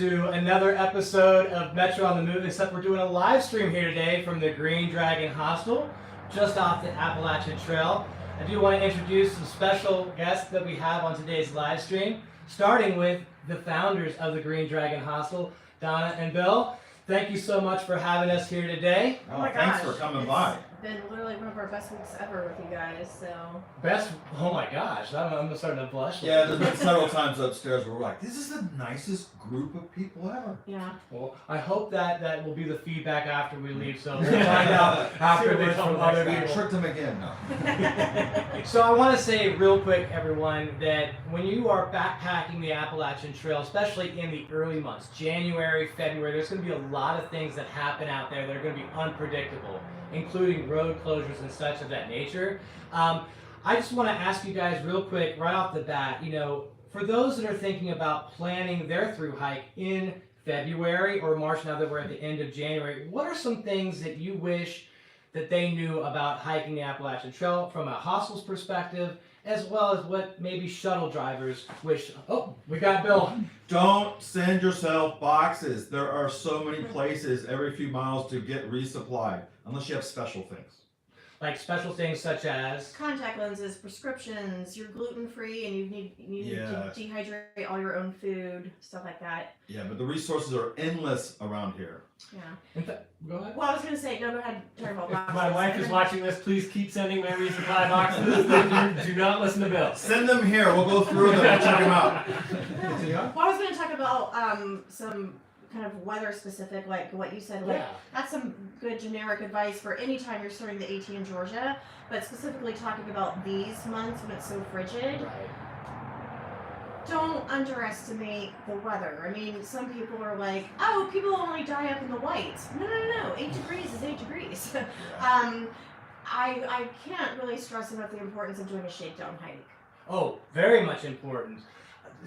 to another episode of Metro on the Move, except we're doing a live stream here today from the Green Dragon Hostel, just off the Appalachian Trail. I do want to introduce some special guests that we have on today's live stream, starting with the founders of the Green Dragon Hostel, Donna and Bill. Thank you so much for having us here today. Oh my gosh. Thanks for coming by. It's been literally one of our best weeks ever with you guys, so. Best, oh my gosh, I'm starting to blush. Yeah, there's been several times upstairs where we're like, this is the nicest group of people ever. Yeah. Well, I hope that will be the feedback after we leave, so we'll find out afterwards from other We people. tricked them again. No. So I want to say real quick, everyone, that when you are backpacking the Appalachian Trail, especially in the early months, January, February, there's going to be a lot of things that happen out there that are going to be unpredictable, including road closures and such of that nature. I just want to ask you guys real quick, right off the bat, for those that are thinking about planning their through hike in February or March, now that we're at the end of January, what are some things that you wish that they knew about hiking the Appalachian Trail from a hostel's perspective, as well as what maybe shuttle drivers wish? Oh, we got Bill. Don't send yourself boxes. There are so many places every few miles to get resupplied, unless you have special things. Like special things such as? Contact lenses, prescriptions, you're gluten-free and you need Yeah. to dehydrate all your own food, stuff like that. Yeah, but the resources are endless around here. Yeah. In fact, go ahead. Well, I was going to say, no, go ahead, talk about If boxes. my wife is watching this, please keep sending my resupply boxes. Do not listen to Bill. Send them here. We'll go through them and check them out. Well, I was going to talk about some kind of weather specific, like what you said, like Yeah. that's some good generic advice for any time you're starting the AT in Georgia, but specifically talking about these months when it's so frigid. Right. Don't underestimate the weather. I mean, some people are like, oh, people only die up in the whites. No. 8 degrees is 8 degrees. I can't really stress enough the importance of doing a shakedown hike. Oh, very much important.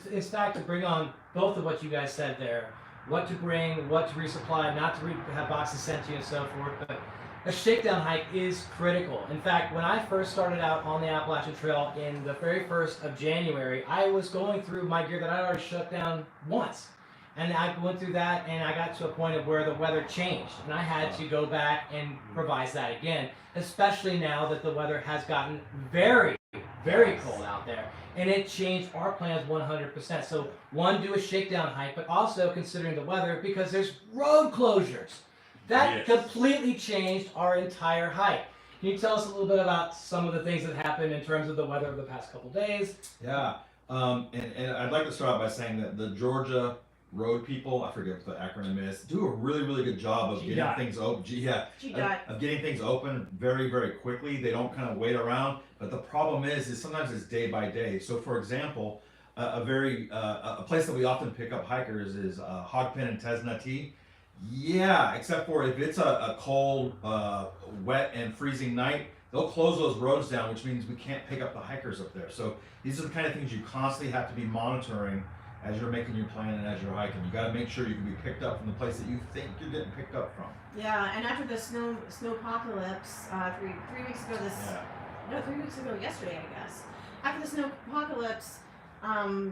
In fact, to bring on both of what you guys said there, what to bring, what to resupply, not to have boxes sent to you and so forth, but a shakedown hike is critical. In fact, when I first started out on the Appalachian Trail in the very 1st of January, I was going through my gear that I already shut down once. And I went through that and I got to a point of where the weather changed and I had to go back and revise that again, especially now that the weather has gotten very, very cold out there. And it changed our plans 100%. So one, do a shakedown hike, but also considering the weather because there's road closures. That completely changed our entire hike. Can you tell us a little bit about some of the things that happened in terms of the weather over the past couple days? Yeah, and I'd like to start out by saying that the Georgia road people, I forget what the acronym is, do a really, really good job of getting things open. Of getting things open very, very quickly. They don't kind of wait around. But the problem is sometimes it's day by day. So, for example, a place that we often pick up hikers is Hogpen and Tesnati. Yeah, except for if it's a cold, wet, and freezing night, they'll close those roads down, which means we can't pick up the hikers up there. So these are the kind of things you constantly have to be monitoring as you're making your plan and as you're hiking. You got to make sure you can be picked up from the place that you think you're getting picked up from. Yeah, and after the snowpocalypse, 3 weeks ago, 3 weeks ago yesterday, I guess. After the snowpocalypse,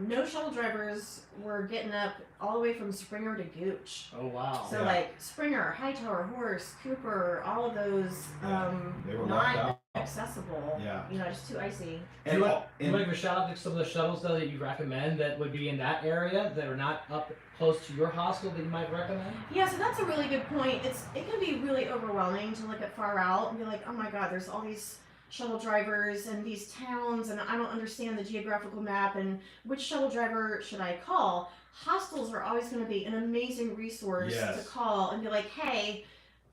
no shuttle drivers were getting up all the way from Springer to Gooch. Oh, wow. So like Springer, Hightower, Horse, Cooper, all of those they were locked not out. accessible. Yeah. Just too icy. Do you want to give a shout out to some of the shuttles though that you recommend that would be in that area that are not up close to your hostel that you might recommend? Yeah, so that's a really good point. It can be really overwhelming to look at far out and be like, oh my god, there's all these shuttle drivers and these towns and I don't understand the geographical map and which shuttle driver should I call? Hostels are always going to be an amazing resource to call and be like, hey,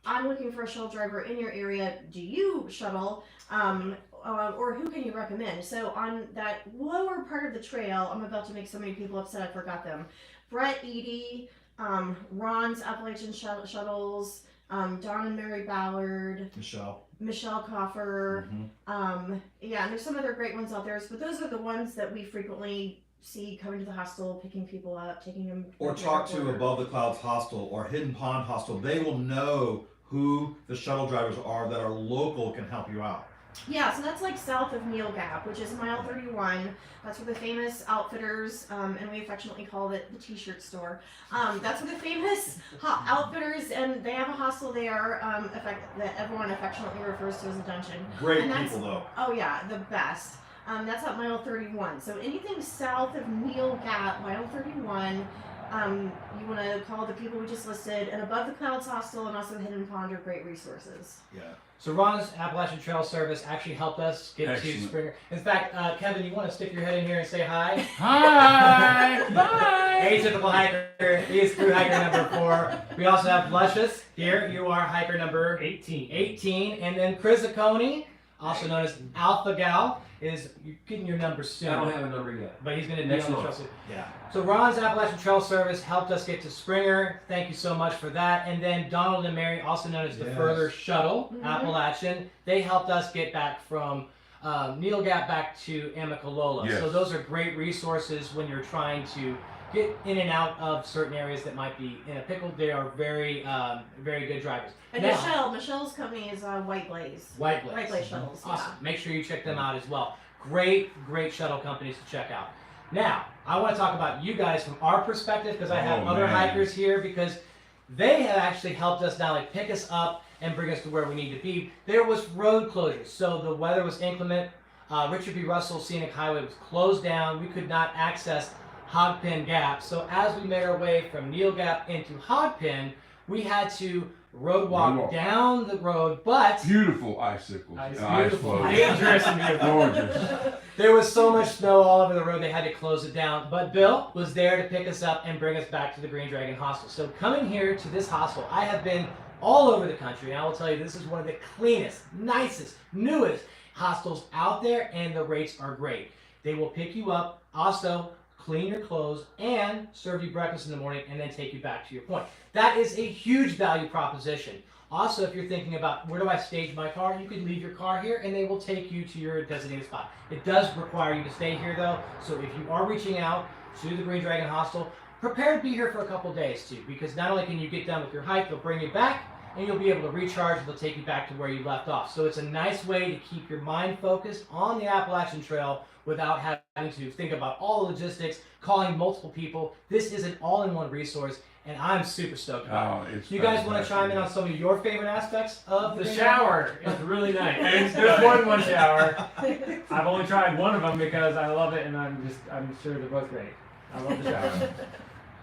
I'm looking for a shuttle driver in your area. Do you shuttle? Or who can you recommend? So on that lower part of the trail, I'm about to make so many people upset I forgot them. Brett Eady, Ron's Appalachian Shuttles, Don and Mary Ballard, Michelle Coffer. And there's some other great ones out there, but those are the ones that we frequently see coming to the hostel, picking people up, taking them. Or talk to Above the Clouds Hostel or Hidden Pond Hostel. They will know who the shuttle drivers are that are local can help you out. Yeah, so that's like south of Neil Gap, which is mile 31. That's where the famous Outfitters, and we affectionately call it the T-shirt store. That's where the famous Outfitters, and they have a hostel there that everyone affectionately refers to as a dungeon. Great And people though. Oh yeah, the best. That's at mile 31. So anything south of Neil Gap, mile 31, you want to call the people we just listed, and Above the Clouds Hostel and also Hidden Pond are great resources. Yeah. So Ron's Appalachian Trail Service actually helped us get Excellent. to Springer. In fact, Kevin, you want to stick your head in here and say hi? Hi! Bye! Atypical hiker. He is through hiker number 4. We also have Luscious here. You are hiker number 18. 18. And then Chris Aconi, also known as Alpha Gal, is you're getting your number soon. I don't have a number yet. But he's going to be Next on the trail month. soon. Yeah. So Ron's Appalachian Trail Service helped us get to Springer. Thank you so much for that. And then Donald and Mary, also known as the Yes. Further Shuttle Mhm. Appalachian, they helped us get back from Neil Gap back to Amicalola. Yes. So those are great resources when you're trying to get in and out of certain areas that might be in a pickle. They are very, very good drivers. And Now, Michelle's company is White Blaze. White Blaze. White Blaze Shuttles. Awesome. Make sure you check them out as well. Great, great shuttle companies to check out. Now, I want to talk about you guys from our perspective because I have Oh, other man. hikers here because they have actually helped us not only pick us up and bring us to where we need to be. There was road closures, so the weather was inclement. Richard B. Russell Scenic Highway was closed down. We could not access Hogpen Gap. So as we made our way from Neil Gap into Hogpen, we had to road walk down the road, but Beautiful icicles and ice beautiful. floes. Dangerous and beautiful. Gorgeous. there was so much snow all over the road they had to close it down. But Bill was there to pick us up and bring us back to the Green Dragon Hostel. So coming here to this hostel, I have been all over the country, and I will tell you this is one of the cleanest, nicest, newest hostels out there, and the rates are great. They will pick you up, also clean your clothes, and serve you breakfast in the morning, and then take you back to your point. That is a huge value proposition. Also, if you're thinking about where do I stage my car, you can leave your car here and they will take you to your designated spot. It does require you to stay here though, so if you are reaching out to the Green Dragon Hostel, prepare to be here for a couple days too, because not only can you get done with your hike, they'll bring you back and you'll be able to recharge and they'll take you back to where you left off. So it's a nice way to keep your mind focused on the Appalachian Trail without having to think about all the logistics, calling multiple people. This is an all-in-one resource, and I'm super stoked about it. It's You guys want to fantastic. chime in on some of your favorite aspects of The Green shower is really nice. And there's more than one shower. I've only tried one of them because I love it, and I'm sure they're both great. I love the shower. Dragon?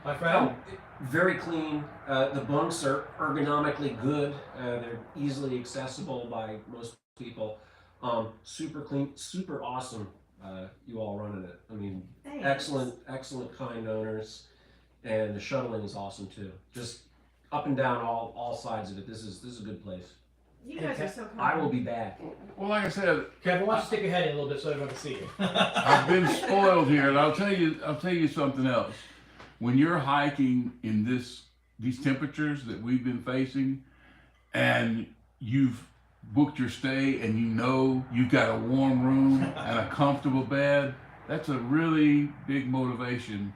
My friend? Very clean. The bunks are ergonomically good. They're easily accessible by most people. Super clean, super awesome. You all running it. I mean, Thanks. excellent kind owners, and the shuttling is awesome too. Just up and down all sides of it. This is a good place. You guys are so cool. I will be back. Well, like I said, Kevin, why don't you stick your head in a little bit so everyone can see you? I've been spoiled here, and I'll tell you something else. When you're hiking in these temperatures that we've been facing, and you've booked your stay, and you know you've got a warm room and a comfortable bed, that's a really big motivation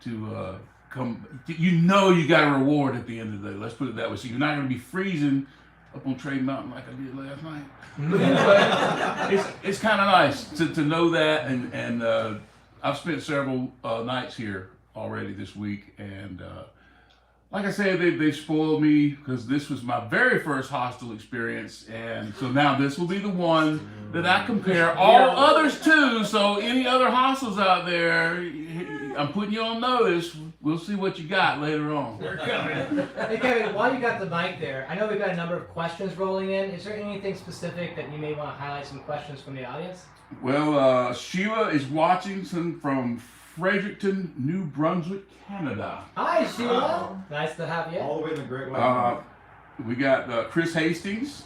to come. You know you got a reward at the end of the day. Let's put it that way. So you're not going to be freezing up on Trade Mountain like I did last night. Anyway, it's kind of nice to know that, and I've spent several nights here already this week, and like I said, they spoiled me because this was my very first hostel experience, and so now this will be the one that I compare all others to. So any other hostels out there, I'm putting you on notice. We'll see what you got later on. We're coming. Hey Kevin, while you got the mic there, I know we've got a number of questions rolling in. Is there anything specific that you may want to highlight some questions from the audience? Well, Sheila is watching from Fredericton, New Brunswick, Canada. Hi Sheila. Nice to have you. All the way in the Great White. We got Chris Hastings,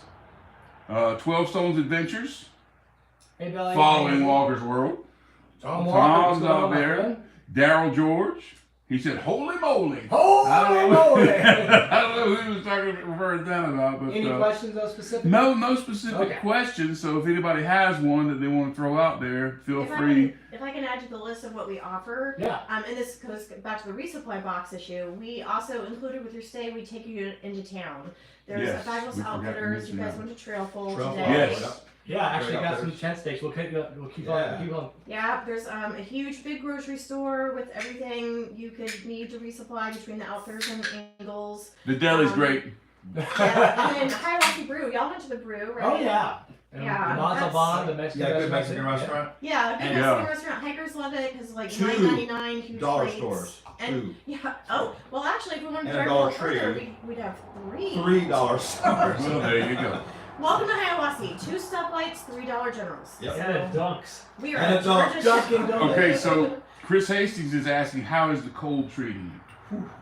12 Stones Adventures, Hey Billy. following Walker's World. Tom Tom's Walker, out there. Daryl George. He said, "Holy moly!" Holy moly! I don't know who he was referring to that about, but Any questions though specific? no specific Okay. questions. So if anybody has one that they want to throw out there, feel If free. I can add to the list of what we offer, Yeah. and this goes back to the resupply box issue, we also included with your stay, we take you into town. There's Yes, a Fabulous we forgot to Outfitters, you mention guys that. went to Trailful Trailful, today. Yes. Yeah, actually Right got up some there. tent stakes. We'll keep Yeah. on. Yeah, there's a huge big grocery store with everything you could need to resupply between the Outfitters and Ingles. The deli's great. Yeah, and then Hiawassee Brew. Y'all went to the brew, right? Oh yeah. And Yeah, Montalban, the Mexican Yeah, good restaurant. Mexican Yeah. restaurant. Yeah, good And- Mexican restaurant. Hikers love it because like Two $9.99 huge Dollar plates. stores. And Two. yeah. Oh, well, actually, if we wanted to And a drive a Dollar little further, Tree. we'd have three. $3 stores. Well, there you go. Welcome to Hiawassee. 2 stoplights, $3 generals. Yep. And it dunks. We are And at a dunk. Georgia Dunkin' Shore. Donuts. Okay, so Chris Hastings is asking, how is the cold treating you?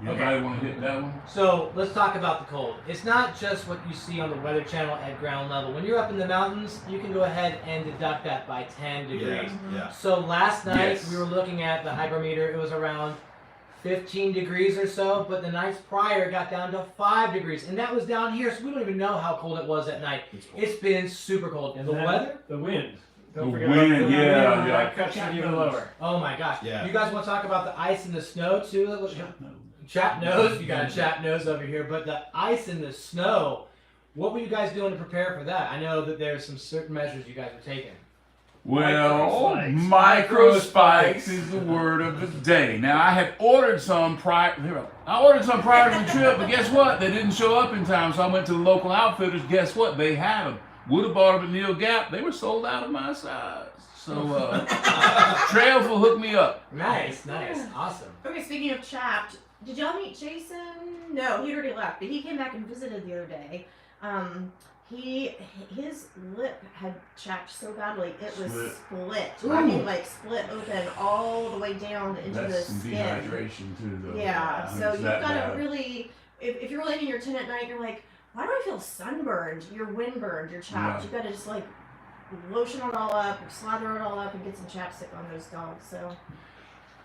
Anybody want to hit that one? So let's talk about the cold. It's not just what you see on the Weather Channel at ground level. When you're up in the mountains, you can go ahead and deduct that by 10 degrees. Yeah. So last night Yes. we were looking at the hygrometer. It was around 15 degrees or so, but the nights prior it got down to 5 degrees, and that was down here. So we don't even know how cold it was at night. It's cold. It's been super cold. And The then weather? The wind. The Don't forget wind, about the yeah, wind. yeah. That cuts it even lower. Oh my gosh. Yeah. You guys want to talk about the ice and the snow too? Chap nose, you got a chap nose over here, but the ice and the snow, what were you guys doing to prepare for that? I know that there's some certain measures you guys are taking. Well, Micro micro spikes. spikes is the word of the day. Now, I had ordered some prior. I ordered some prior to the trip, but guess what? They didn't show up in time, so I went to the local outfitters. Guess what? They had them. Would have bought them at Neil Gap. They were sold out of my size. So, Trail will hook me up. Nice, awesome. Okay, speaking of chapped, did y'all meet Jason? No, he already left, but he came back and visited the other day. His lip had chapped so badly it was split. I mean, like split open all the way down into That's the some skin. dehydration too, though. Yeah, I mean, so it's you've that got to bad. really, if you're laying in your tent at night, you're like, why do I feel sunburned? You're windburned, you're chapped. Yeah. You've got to just like lotion it all up, slather it all up, and get some chapstick on those dogs. So.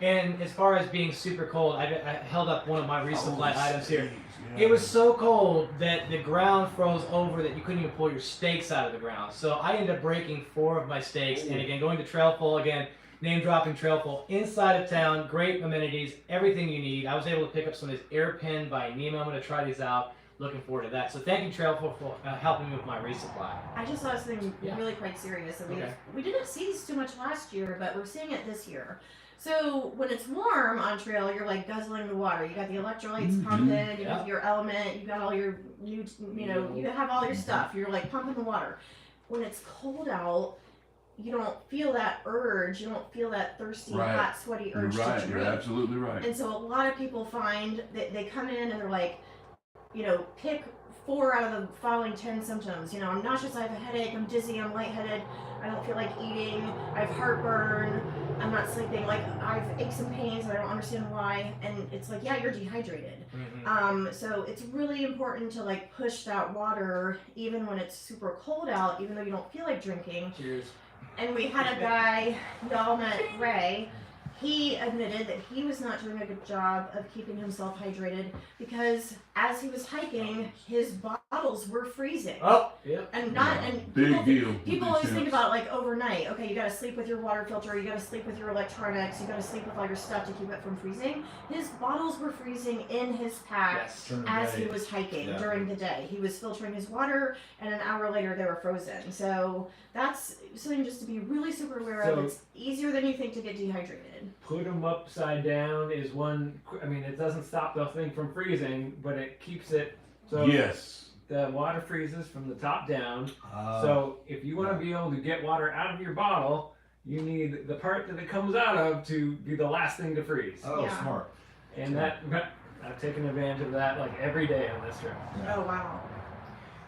And as far as being super cold, I held up one of my resupply items here. Yeah. It was so cold that the ground froze over that you couldn't even pull your stakes out of the ground. So I ended up breaking 4 of my stakes. And again, going to Trailful again, name dropping Trailful inside of town, great amenities, everything you need. I was able to pick up some of this Airpin by Nemo. I'm going to try these out. Looking forward to that. So thank you, Trailful, for helping me with my resupply. I just saw something Yeah. really quite serious. And Okay. we didn't see these too much last year, but we're seeing it this year. So when it's warm on trail, you're like guzzling the water. You got the electrolytes pumping, you Yeah. got your element, you got all your you have all your stuff. You're like pumping the water. When it's cold out, you don't feel that urge. You don't feel that thirsty, Right. hot, sweaty You're urge right. to You're drink. absolutely right. And so a lot of people find that they come in and they're like, pick 4 out of the following 10 symptoms. I'm nauseous, I have a headache, I'm dizzy, I'm lightheaded, I don't feel like eating, I have heartburn, I'm not sleeping, like I have aches and pains and I don't understand why. And it's like, yeah, you're dehydrated. So it's really important to like push that water even when it's super cold out, even though you don't feel like drinking. Cheers. And we had a guy, y'all met Ray. He admitted that he was not doing a good job of keeping himself hydrated because as he was hiking, his bottles were freezing. Oh, yeah. And not Yeah, and big people, deal. people Big always think sense. about like overnight. Okay, you got to sleep with your water filter. You got to sleep with your electronics. You got to sleep with all your stuff to keep it from freezing. His bottles were freezing in his pack Yes. as he was hiking Yeah. during the day. He was filtering his water, and an hour later they were frozen. So that's something just to be really super aware of. So- It's easier than you think to get dehydrated. Put them upside down is one. I mean, it doesn't stop the thing from freezing, but it keeps it so Yes. the water freezes from the top down. So if you want to be able to get water out of your bottle, you need the part that it comes out of to be the last thing to freeze. Yeah. Smart. And that I've taken advantage of that like every day on this trip. Oh wow.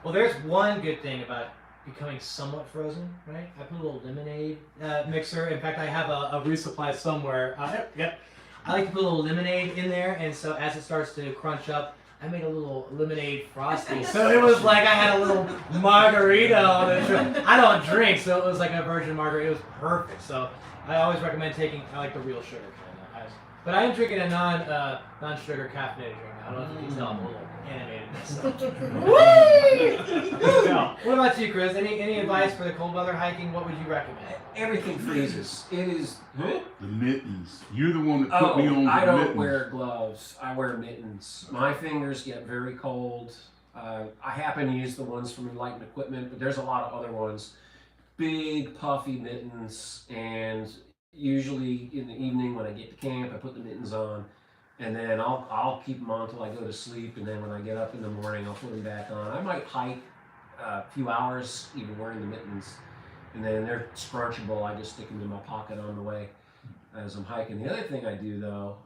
Well, there's one good thing about becoming somewhat frozen, right? I put a little lemonade mixer. In fact, I have a resupply somewhere. Yep. I like to put a little lemonade in there, and so as it starts to crunch up, I made a little lemonade frosty. So it was like I had a little margarita on the trip. I don't drink, so it was like a virgin margarita. It was perfect. So I always recommend taking the real sugar kind of. But I am drinking a non-sugar caffeinated drink. I don't know if you can tell. I'm a little animated. No. What about you, Chris? Any advice for the cold weather hiking? What would you recommend? Everything freezes. It is. The mittens. You're the one that put me on the I don't mittens. wear gloves. I wear mittens. My fingers get very cold. I happen to use the ones from Enlightened Equipment, but there's a lot of other ones. big puffy mittens, and usually in the evening when I get to camp, I put the mittens on, and then I'll keep them on until I go to sleep, and then when I get up in the morning, I'll put them back on. I might hike a few hours even wearing the mittens, and then they're scrunchable. I just stick them in my pocket on the way as I'm hiking. The other thing I do though,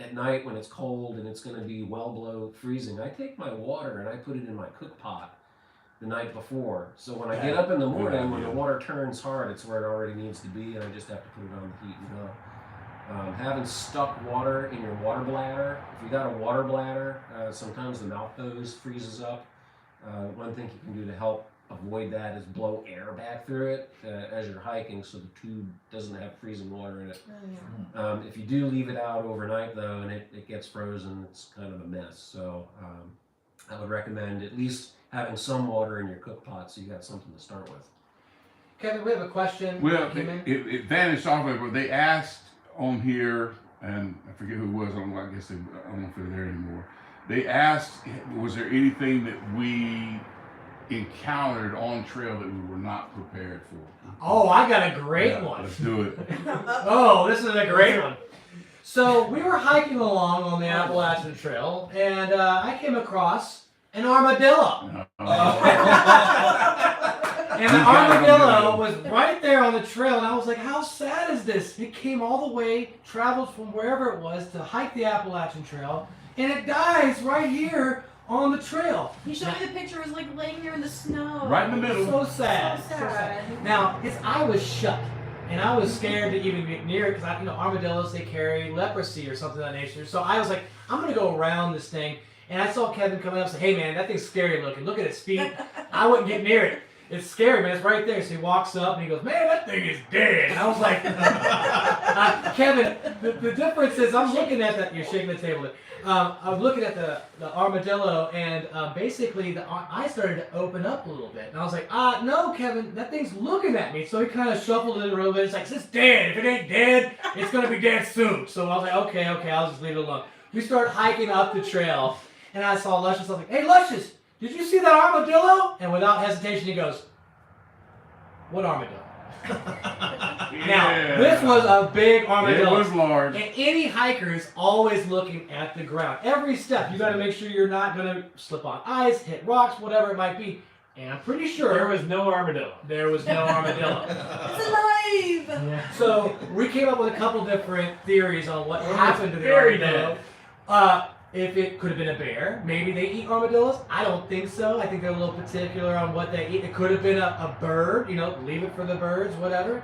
at night when it's cold and it's going to be well below freezing, I take my water and I put it in my cook pot the night before. So when I get up in the morning, when the water turns hard, it's where it already needs to be, and I just have to put it on the heat and go. Having stuck water in your water bladder, if you got a water bladder, sometimes the mouth hose freezes up. One thing you can do to help avoid that is blow air back through it as you're hiking, so the tube doesn't have freezing water in it. Oh, yeah. If you do leave it out overnight though, and it gets frozen, it's kind of a mess. So I would recommend at least having some water in your cook pot so you got something to start with. Kevin, we have a question. Well, that came in. it vanished off of it, but they asked on here, and I forget who it was, I don't know if they're there anymore. They asked, was there anything that we encountered on trail that we were not prepared for? Oh, I got a great one. Let's do it. Oh, this is a great one. So we were hiking along on the Appalachian Trail, and I came across an armadillo. And the armadillo was right there on the trail, and I was like, how sad is this? It came all the way, traveled from wherever it was to hike the Appalachian Trail, and it dies right here on the trail. He showed me the picture. It was like laying there in the snow. Right in the middle. So sad. So sad. Now, his eye was shut, and I was scared to even get near it because armadillos, they carry leprosy or something of that nature. So I was like, I'm going to go around this thing. And I saw Kevin coming up and say, hey man, that thing's scary looking. Look at its feet. I wouldn't get near it. It's scary, man. It's right there. So he walks up and he goes, man, that thing is dead. And I was like, Kevin, the difference is I'm looking at that. You're shaking the table. I was looking at the armadillo, and basically the eye started to open up a little bit. And I was like, no, Kevin, that thing's looking at me. So he kind of shuffled it a little bit. It's like, it's dead. If it ain't dead, it's going to be dead soon. So I was like, okay, I'll just leave it alone. We start hiking up the trail, and I saw Luscious. I was like, hey, Luscious, did you see that armadillo? And without hesitation, he goes, what armadillo? Now, this was a big armadillo. It was large. And any hiker is always looking at the ground. Every step, you got to make sure you're not going to slip on ice, hit rocks, whatever it might be. And I'm pretty sure there was no armadillo. There was no armadillo. It's alive! Yeah. So we came up with a couple different theories on what happened to the very armadillo. If it could have been a bear, maybe they eat armadillos. I don't think so. I think they're a little particular on what they eat. It could have been a bird, leave it for the birds, whatever.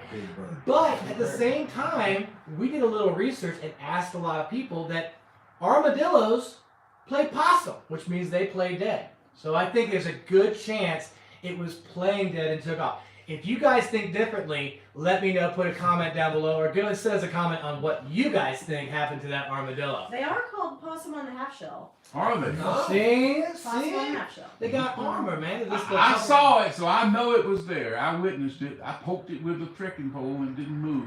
But at the same time, we did a little research and asked a lot of people that armadillos play possum, which means they play dead. So I think there's a good chance it was playing dead and took off. If you guys think differently, let me know. Put a comment down below, or give us a comment on what you guys think happened to that armadillo. They are called possum on the half shell. Are they? See? Possum on the half shell. They got armor, man. I saw it, so I know it was there. I witnessed it. I poked it with a trekking pole and it didn't move.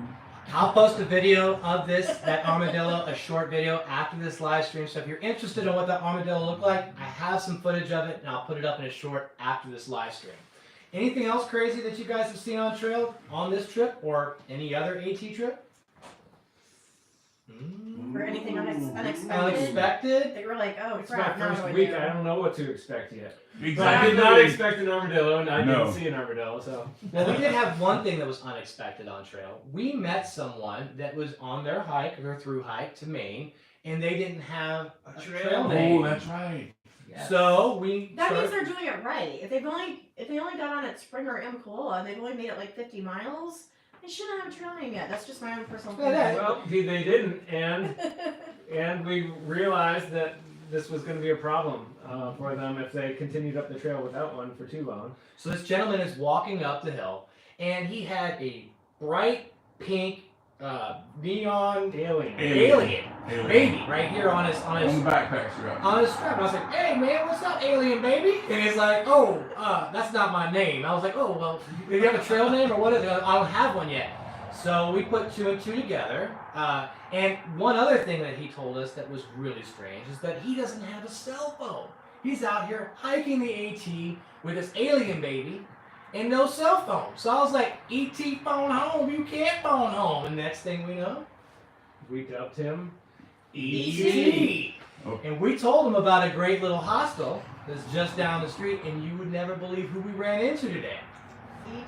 I'll post a video of that armadillo, a short video after this live stream. So if you're interested in what that armadillo looked like, I have some footage of it, and I'll put it up in a short after this live stream. Anything else crazy that you guys have seen on trail on this trip or any other AT trip? Or anything unexpected? Unexpected? They were like, oh It's crap, my now first what do week. I do? I don't know what to expect yet. Exactly. But I did not expect an armadillo, and I No. didn't see an armadillo, so. Well, we did have one thing that was unexpected on trail. We met someone that was on their hike, their through hike to Maine, and they didn't have a trail name. Oh, that's right. Yes. So we That means started- they're doing it right. If they only got on at Spring or Amcola and they've only made it like 50 miles, they shouldn't have a trail name yet. That's just my own personal Yeah, opinion. Well, they didn't, and we realized that this was going to be a problem for them if they continued up the trail without one for too long. So this gentleman is walking up the hill, and he had a bright pink neon Alien. alien baby right here on his On the backpack strap. on his strap. And I was like, "Hey man, what's up, alien baby?" And he's like, "Oh, that's not my name." I was like, "Oh well, do you have a trail name or what is it?" I don't have one yet. So we put two and two together. And one other thing that he told us that was really strange is that he doesn't have a cell phone. He's out here hiking the AT with this alien baby, and no cell phone. So I was like, E.T. phone home, you can't phone home. And next thing we know, We dubbed him. E.T. Oh. And we told him about a great little hostel that's just down the street, and you would never believe who we ran into today.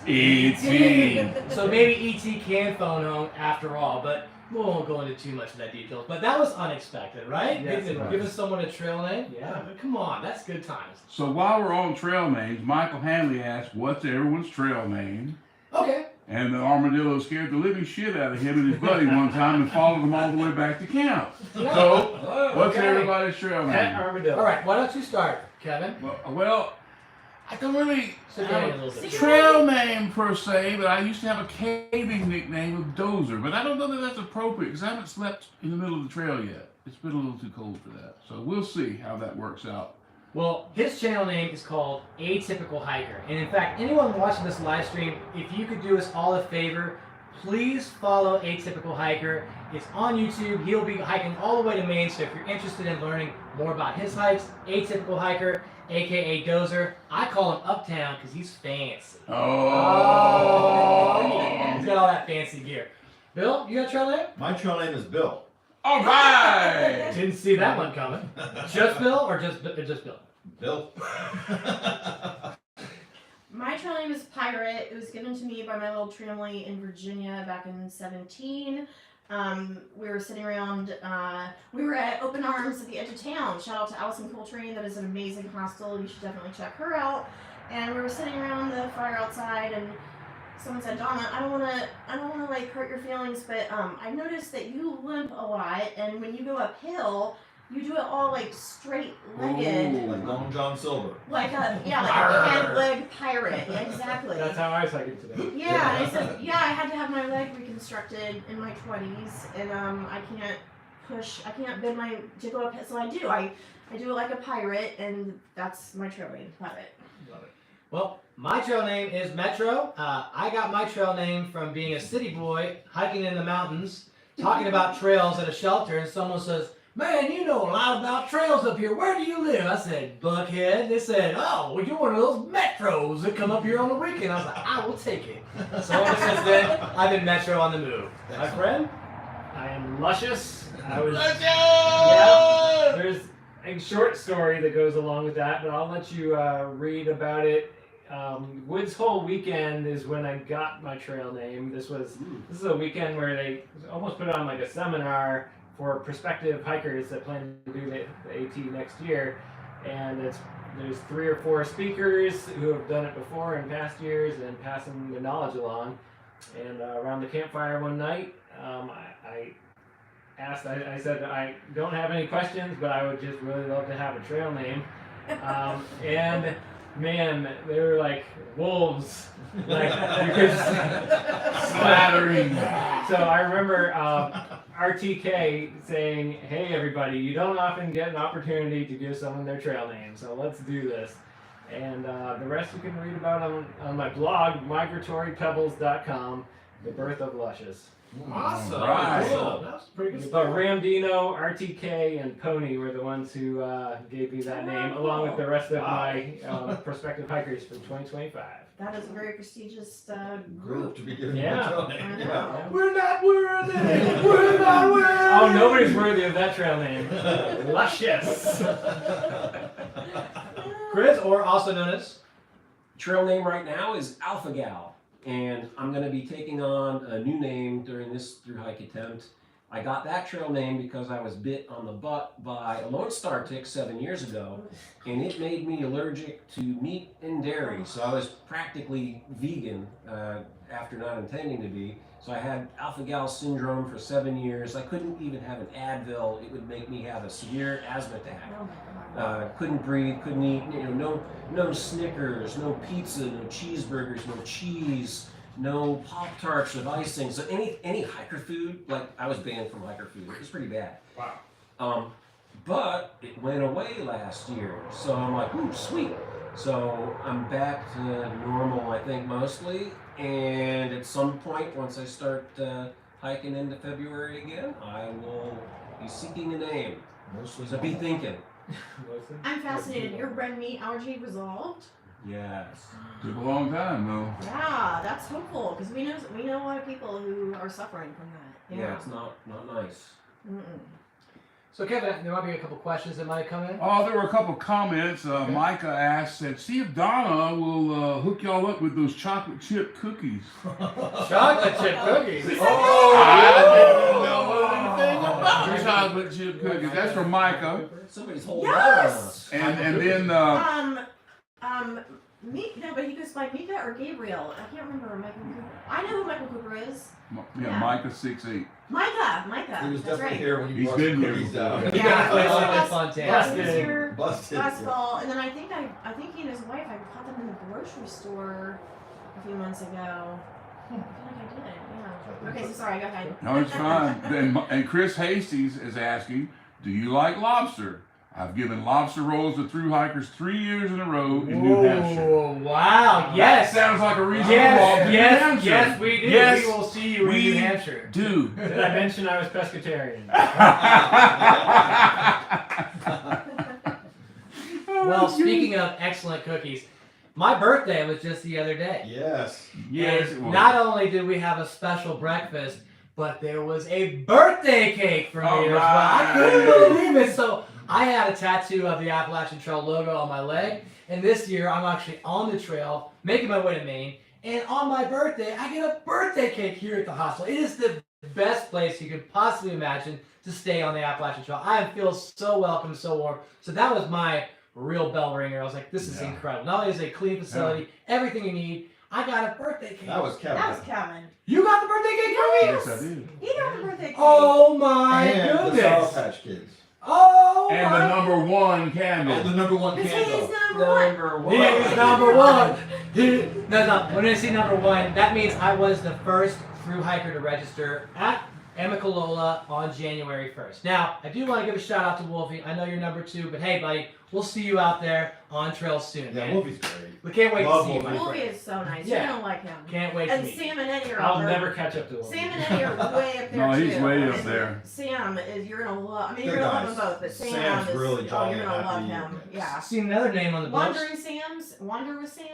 E.T. So maybe E.T. can phone home after all, but we won't go into too much of that details. But that was unexpected, right? Yes, it was. Giving someone a trail name? Yeah. Come on, that's good times. So while we're on trail names, Michael Hanley asked, "What's everyone's trail name?" Okay. And the armadillo scared the living shit out of him and his buddy one time and followed them all the way back to camp. So, what's Okay. everybody's trail Pet name? armadillo. All right, why don't you start, Kevin? Well, I don't really Sit have down a a little bit. trail name per se, but I used to have a caving nickname of Dozer. But I don't know that that's appropriate because I haven't slept in the middle of the trail yet. It's been a little too cold for that. So we'll see how that works out. Well, his channel name is called Atypical Hiker. And in fact, anyone watching this live stream, if you could do us all a favor, please follow Atypical Hiker. It's on YouTube. He'll be hiking all the way to Maine, so if you're interested in learning more about his hikes, Atypical Hiker, aka Dozer. I call him Uptown because he's fancy. Oh. Yeah, he's got all that fancy gear. Bill, you got a trail name? My trail name is Bill. All right. Didn't see that one coming. Just Bill or just Bill? Bill. My trail name is Pirate. It was given to me by my little family in Virginia back in 17. We were sitting around, we were at Open Arms at the edge of town. Shout out to Allison Coltrane. That is an amazing hostel. You should definitely check her out. And we were sitting around the fire outside, and someone said, "Donna, I don't wanna like hurt your feelings, but I noticed that you limp a lot, and when you go uphill, you do it all like straight-legged, Like Long John Silver. like a pant leg pirate." Yeah, exactly. That's how I was hiking today. Yeah, and I said, yeah, I had to have my leg reconstructed in my 20s, and I can't bend my jiggle up, so I do it like a pirate, and that's my trail name, Pirate. Love it. Well, my trail name is Metro. I got my trail name from being a city boy, hiking in the mountains, talking about trails at a shelter, and someone says, "Man, you know a lot about trails up here. Where do you live?" I said, "Buckhead." They said, "Oh, well, you're one of those Metros that come up here on the weekend." I was like, "I will take it." So ever since then, I've been Metro on the move. My friend? I am luscious. I was. Let's go! Yeah. There's a short story that goes along with that, but I'll let you read about it. Woods Hole weekend is when I got my trail name. This is a weekend where they almost put on like a seminar for prospective hikers that plan to do the AT next year, and there's 3 or 4 speakers who have done it before in past years and passing the knowledge along. And around the campfire one night, I asked, I said, I don't have any questions, but I would just really love to have a trail name. And man, they were like wolves, like you could Slattering. So I remember RTK saying, "Hey everybody, you don't often get an opportunity to give someone their trail name, so let's do this." And the rest you can read about on my blog, migratorypebbles.com, The Birth of Luscious. Awesome. Right. Cool. That was pretty good But stuff. Ramdino, RTK, and Pony were the ones who gave me that name, along with the rest of my prospective hikers for 2025. That is a very prestigious Group group. to be given Yeah. my trail I name. know. Yeah. We're not worthy. We're not worthy. Oh, nobody's worthy of that trail name. Luscious. Chris, or also known as? Trail name right now is Alpha Gal, and I'm going to be taking on a new name during this through hike attempt. I got that trail name because I was bit on the butt by a Lone Star tick 7 years ago, and it made me allergic to meat and dairy. So I was practically vegan after not intending to be. So I had Alpha Gal syndrome for 7 years. I couldn't even have an Advil. It would make me have a severe asthma attack. Oh my God. Couldn't breathe, couldn't eat, no Snickers, no pizza, no cheeseburgers, no cheese, no Pop-Tarts with icing. So any hiker food, like I was banned from hiker food. It was pretty bad. Wow. But it went away last year. So I'm like, ooh, sweet. So I'm back to normal, I think, mostly. And at some point, once I start hiking into February again, I will be seeking a name. Mostly So be thinking. I'm fascinated. Your red meat allergy resolved? Yes. Took a long time though. Yeah, that's hopeful because we know a lot of people who are suffering from that. Yeah, it's not nice. Mm-mm. So Kevin, there might be a couple questions that might come in. Oh, there were a couple comments. Micah asked, said, see if Donna will hook y'all up with those chocolate chip cookies. Chocolate chip cookies. Oh, I didn't know anything about chocolate chip cookies. That's from Micah. Somebody's holding Yes! on. And then No, but he goes by Mika or Gabriel. I can't remember Michael Cooper. I know who Michael Cooper is. yeah, Micah 6'8". Micah. He was That's definitely right. here when you He's brought been the here cookies before. down. Yeah, Yeah, it's last- always fun. Last Busted. year, Busted. last fall, and then I think he and his wife, I caught them in the grocery store a few months ago. I feel like I did. Yeah. Okay, so sorry, go ahead. No, it's fine. And Chris Hastings is asking, do you like lobster? I've given lobster rolls to thru hikers 3 years in a row in New Hampshire. Oh, wow. Yes. That sounds like a reasonable walk to New Hampshire. Yes, we do. Yes, we will see you in New Hampshire. do. Did I mention I was pescatarian? Well, speaking of excellent cookies, my birthday was just the other day. Yes. Yes, And it was. not only did we have a special breakfast, but there was a birthday cake for me All as well. I right. couldn't believe it. So I had a tattoo of the Appalachian Trail logo on my leg, and this year I'm actually on the trail, making my way to Maine, and on my birthday I get a birthday cake here at the hostel. It is the best place you could possibly imagine to stay on the Appalachian Trail. I feel so welcome, so warm. So that was my real bell ringer. I was like, this is Yeah. incredible. Not only is it a clean facility, everything you need. I got a birthday cake. That was Kevin. That was Kevin. You got the birthday cake for me? Yes, I did. He got the birthday cake. Oh my And the Sour goodness. Patch Kids. Oh And my the number one Oh, the candle. number one Because candle. he's number one. He is number one. No. When I say number one, that means I was the first thru hiker to register at Emicalola on January 1st. Now, I do want to give a shout out to Wolfie. I know you're number two, but hey, buddy, we'll see you out there on trail soon, Yeah, man. Wolfie's great. We can't wait Love to see you, my Wolfie. Wolfie friend. is so nice. Yeah. You're gonna like him. Can't wait to And meet you. Sam and Eddie are I'll up there. never catch up to him. Sam and Eddie are way up there No, too. he's way up And there. Sam is you're gonna love. I mean, They're you're gonna love nice. them both, but Sam Sam's is really jolly you're gonna and love happy. him. Yeah. Seen another name on the books. Wandering Sam's. Wander with Sam.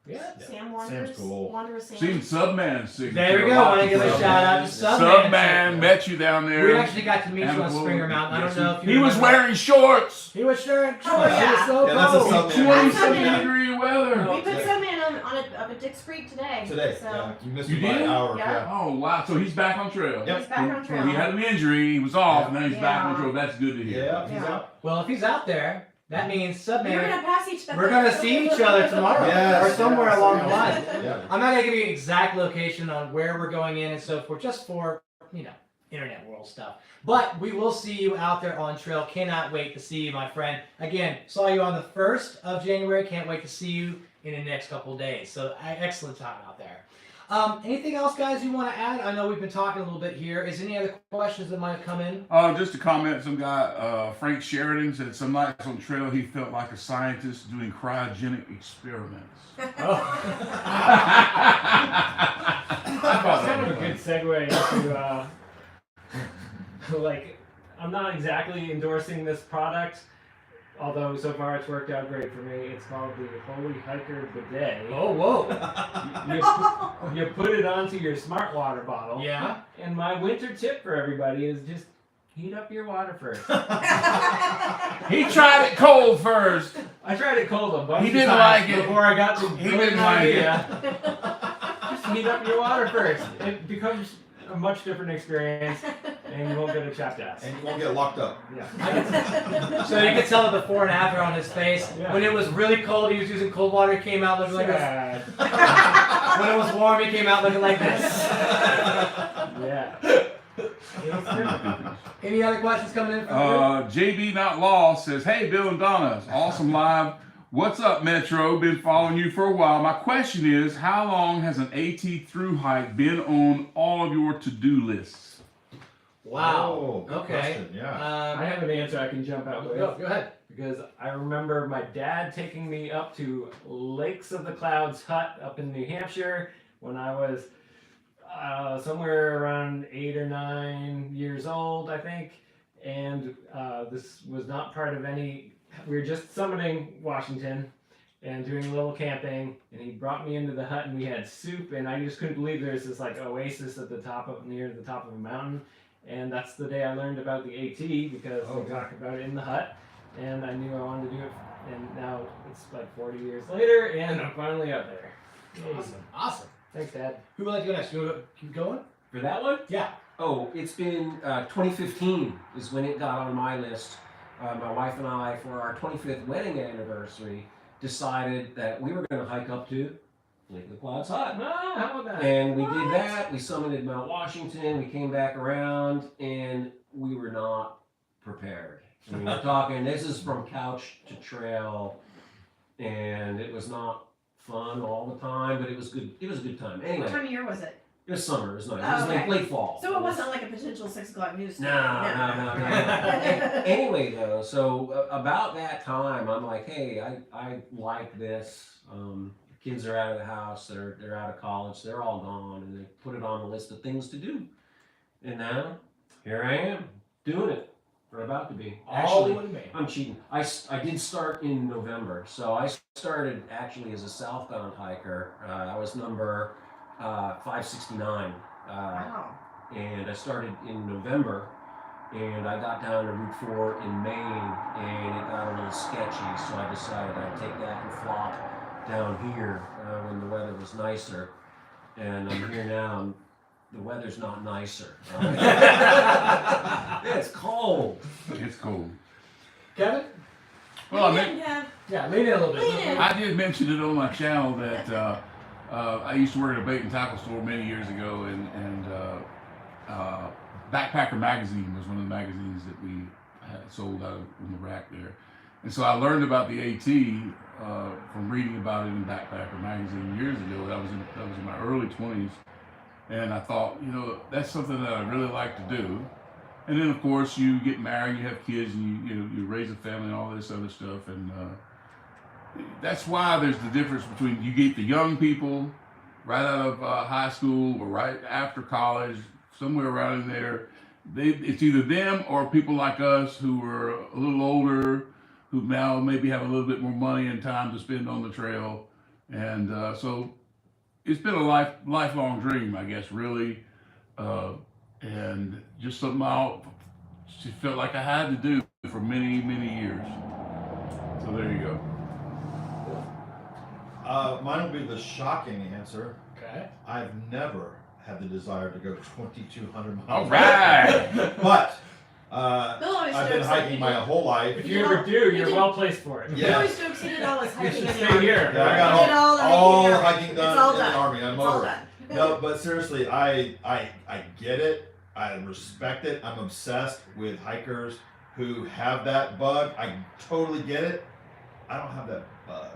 Yeah. Sam wanders. Sam's cool. Wander with Sam. Seen Subman's signature. There we go. I want to give a shout out to Subman. Subman met you down there. We actually got to meet you on Amicalola. Springer Mountain. I Yes, don't know if you he was remember. wearing shorts. He was sure. Oh, yeah. It was so Yeah, that's a cold. Subman. 27-degree weather. We put some in on up at Dick's Creek today. Today. So Yeah. You missed You it by did? an hour. Yeah. Oh wow! So he's back on trail. Yep. he's back on trail. He had an injury. He was off, Yeah. and now he's back on Yeah. trail. That's good to hear. Yeah, he's Yeah. out. Well, if he's out there, that means We're Subman. gonna pass each other. We're gonna see each other tomorrow Yes, or somewhere yes, along the yes. line. Yeah. I'm not gonna give you an exact location on where we're going in and so forth, just for internet world stuff. But we will see you out there on trail. Cannot wait to see you, my friend. Again, saw you on the 1st of January. Can't wait to see you in the next couple of days. So excellent time out there. Anything else, guys, you want to add? I know we've been talking a little bit here. Is there any other questions that might have come in? Just a comment. Some guy, Frank Sheridan, said some nights on trail he felt like a scientist doing cryogenic experiments. Oh. I thought kind of a good segue into like, I'm not exactly endorsing this product, although so far it's worked out great for me. It's called the Holy Hiker Bidet. Oh, whoa. You put it onto your smart water bottle. Yeah. And my winter tip for everybody is just heat up your water first. He tried it cold first. I tried it cold a bunch He of didn't times like it. before I got the He brilliant didn't like it. idea. Just heat up your water first. It becomes a much different experience, and you won't get a chapped ass. And you won't get locked up. Yeah. So you could tell the before and after on his face. Yeah. When it was really cold, he was using cold water. He came out looking like this. Sad. When it was warm, he came out looking like this. Yeah. Any other questions coming in from you? JB Not Lost says, hey, Bill and Donna, it's awesome live. What's up, Metro? Been following you for a while. My question is, how long has an AT thru hike been on all of your to-do lists? Wow. Oh, good Okay. question, yeah. I have an answer I can jump out with. Go ahead. Because I remember my dad taking me up to Lakes of the Clouds hut up in New Hampshire when I was somewhere around 8 or 9 years old, I think. And this was not part of any, we were just summiting Washington. and doing a little camping, and he brought me into the hut, and we had soup, and I just couldn't believe there's this like oasis at the top of near the top of a mountain, and that's the day I learned about the AT because we talked about it in the hut, and I knew I wanted to do it, and now it's like 40 years later, and I'm finally up there. Awesome. Thanks, Dad. Who would like to go next? You want to keep going? For that one? Yeah. Oh, it's been 2015 is when it got on my list. My wife and I, for our 25th wedding anniversary, decided that we were going to hike up to Lake LaCloud's Hut. Ah, how about that? And we did that. We summited Mount Washington. We came back around, and we were not prepared. And we were talking, this is from couch to trail, and it was not fun all the time, but it was good. It was a good time. What Anyway, time of year was it? it was summer. It was nice. Oh, It was like okay. late fall. So it wasn't like a potential 6 o'clock news story. No. Anyway, though, so about that time, I'm like, hey, I like this. Kids are out of the house. They're out of college. They're all gone, and they put it on the list of things to do. And now, here I am doing it. Or about to be. Actually, I'm cheating. I did start in November, so I started actually as a southbound hiker. I was number 569. Wow. And I started in November, and I got down to Route 4 in Maine, and it got a little sketchy, so I decided I'd take that and flop down here when the weather was nicer. And I'm here now, and the weather's not nicer. It's cold. It's cold. Kevin? Well, I mean, Yeah, lean in a little bit. Lean in. I did mention it on my channel that I used to work at a bait and tackle store many years ago, and Backpacker Magazine was one of the magazines that we had sold out in the rack there. And so I learned about the AT from reading about it in Backpacker Magazine years ago. That was in my early 20s. And I thought, that's something that I really like to do. And then, of course, you get married, you have kids, and you raise a family and all this other stuff. And that's why there's the difference between you get the young people right out of high school or right after college, somewhere around in there. It's either them or people like us who are a little older, who now maybe have a little bit more money and time to spend on the trail. And so it's been a lifelong dream, I guess, really. And just something I just felt like I had to do for many, many years. So there you go. Mine will be the shocking answer. Okay. I've never had the desire to go 2,200 miles. All right. But Bill always I've been jokes that hiking you my do- whole life. If you ever do, you're well placed for it. He Yeah. always jokes he did all his You hiking should in the stay army. here. Yeah, I He did got the all the hiking hiking It's done all in the done. army. I'm It's all over. done. No, but seriously, I get it. I respect it. I'm obsessed with hikers who have that bug. I totally get it. I don't have that bug.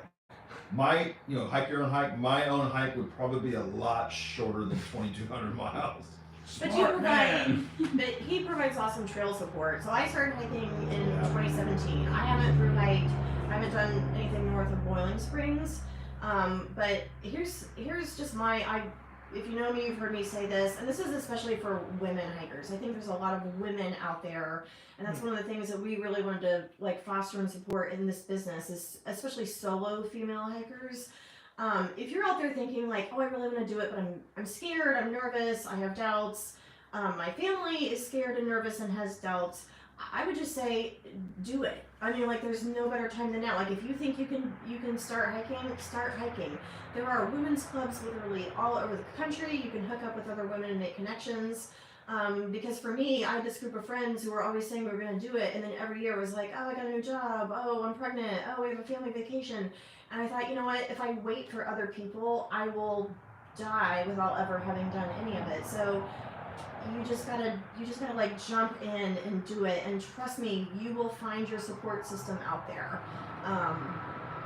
My, hike your own hike. My own hike would probably be a lot shorter than 2,200 miles. But you Smart provide, man. but he provides awesome trail support. So I started hiking in 2017. I haven't through hiked. I haven't done anything north of Boiling Springs. But here's just if you know me, you've heard me say this, and this is especially for women hikers. I think there's a lot of women out there, and that's one of the things that we really wanted to foster and support in this business, is especially solo female hikers. If you're out there thinking oh, I really want to do it, but I'm scared, I'm nervous, I have doubts, my family is scared and nervous and has doubts, I would just say, do it. I mean, there's no better time than now. If you think you can start hiking, start hiking. There are women's clubs literally all over the country. You can hook up with other women and make connections. Because for me, I had this group of friends who were always saying we were going to do it, and then every year was like, oh, I got a new job, oh, I'm pregnant, oh, we have a family vacation. And I thought, you know what, if I wait for other people, I will die without ever having done any of it. So you just gotta jump in and do it, and trust me, you will find your support system out there.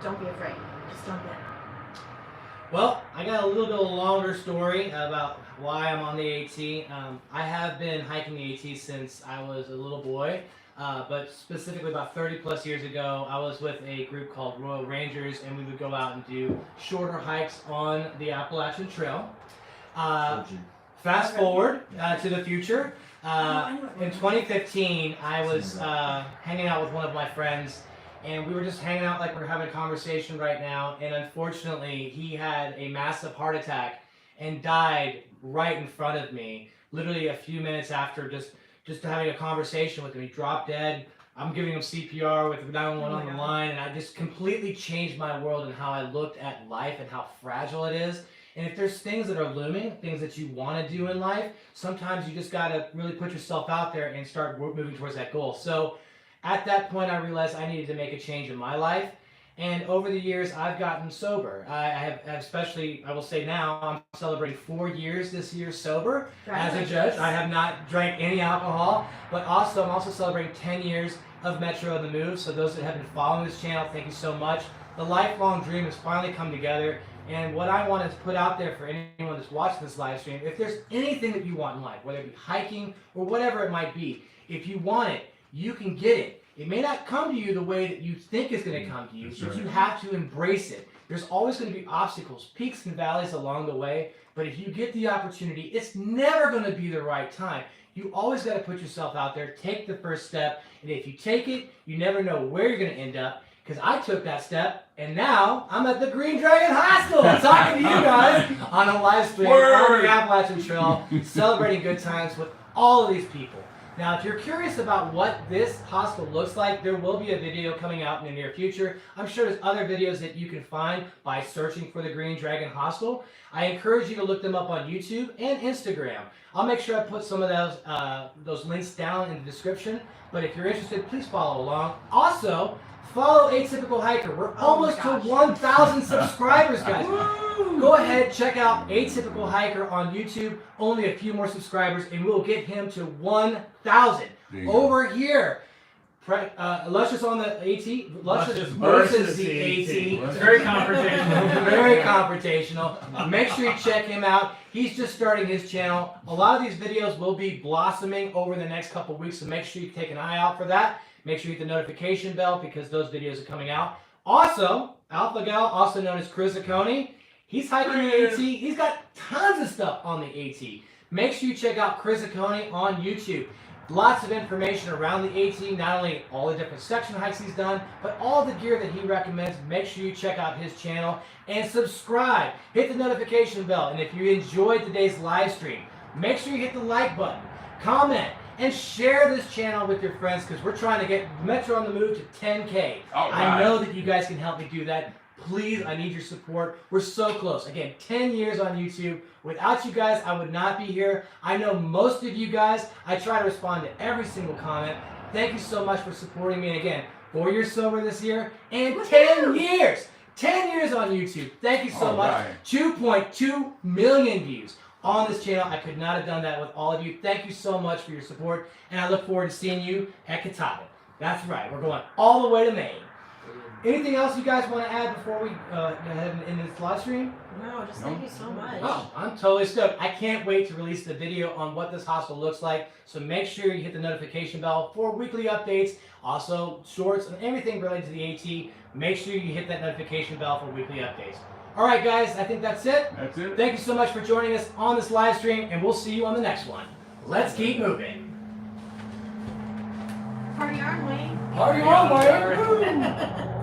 Don't be afraid, just jump in. Well, I got a little bit longer story about why I'm on the AT. I have been hiking the AT since I was a little boy, but specifically about 30 plus years ago, I was with a group called Royal Rangers, and we would go out and do shorter hikes on the Appalachian Trail. Fast forward to the future. In 2015, I was hanging out with one of my friends, and we were just hanging out like we're having a conversation right now, and unfortunately he had a massive heart attack and died right in front of me, literally a few minutes after just having a conversation with him. He dropped dead. I'm giving him CPR with 911 on the line, and I just completely changed my world and how I looked at life and how fragile it is. And if there's things that are looming, things that you want to do in life, sometimes you just got to really put yourself out there and start moving towards that goal. So at that point, I realized I needed to make a change in my life. And over the years, I've gotten sober. I have, especially, I will say now, I'm celebrating 4 years this year sober as a judge. I have not drank any alcohol, but also I'm also celebrating 10 years of Metro and the Move. So those that have been following this channel, thank you so much. The lifelong dream has finally come together. And what I want to put out there for anyone that's watching this live stream, if there's anything that you want in life, whether it be hiking or whatever it might be, if you want it, you can get it. It may not come to you the way that you think it's going to come to you, but you have to embrace it. There's always going to be obstacles, peaks and valleys along the way, but if you get the opportunity, it's never going to be the right time. You always got to put yourself out there, take the first step, and if you take it, you never know where you're going to end up, because I took that step, and now I'm at the Green Dragon Hostel talking to you guys on a live stream on the Appalachian Trail, celebrating good times with all of these people. Now, if you're curious about what this hostel looks like, there will be a video coming out in the near future. I'm sure there's other videos that you can find by searching for the Green Dragon Hostel. I encourage you to look them up on YouTube and Instagram. I'll make sure I put some of those links down in the description. But if you're interested, please follow along. Also, follow Atypical Hiker. We're almost to 1,000 subscribers, guys. Go ahead, check out Atypical Hiker on YouTube. Only a few more subscribers, and we'll get him to 1,000. Over here, Luscious on the AT. Luscious versus the AT. It's very confrontational. Very confrontational. Make sure you check him out. He's just starting his channel. A lot of these videos will be blossoming over the next couple of weeks, so make sure you take an eye out for that. Make sure you hit the notification bell because those videos are coming out. Also, Alpha Gal, also known as Chris Acone, he's hiking the AT. He's got tons of stuff on the AT. Make sure you check out Chris Acone on YouTube. Lots of information around the AT, not only all the different section hikes he's done, but all the gear that he recommends. Make sure you check out his channel and subscribe. Hit the notification bell. And if you enjoyed today's live stream, make sure you hit the like button, comment, and share this channel with your friends because we're trying to get Metro on the Move to 10K. I know that you guys can help me do that. Please, I need your support. We're so close. Again, 10 years on YouTube. Without you guys, I would not be here. I know most of you guys. I try to respond to every single comment. Thank you so much for supporting me. And again, 4 years sober this year and 10 years. 10 years on YouTube. Thank you so much. 2.2 million views on this channel. I could not have done that with all of you. Thank you so much for your support, and I look forward to seeing you at Catawba. That's right, we're going all the way to Maine. Anything else you guys want to add before we go ahead and end this live stream? No, just thank you so much. Oh, I'm totally stoked. I can't wait to release the video on what this hostel looks like, so make sure you hit the notification bell for weekly updates, also shorts and everything related to the AT. Make sure you hit that notification bell for weekly updates. All right, guys, I think that's it. That's it. Thank you so much for joining us on this live stream, and we'll see you on the next one. Let's keep moving. Party on, Wayne. Party on, Wayne.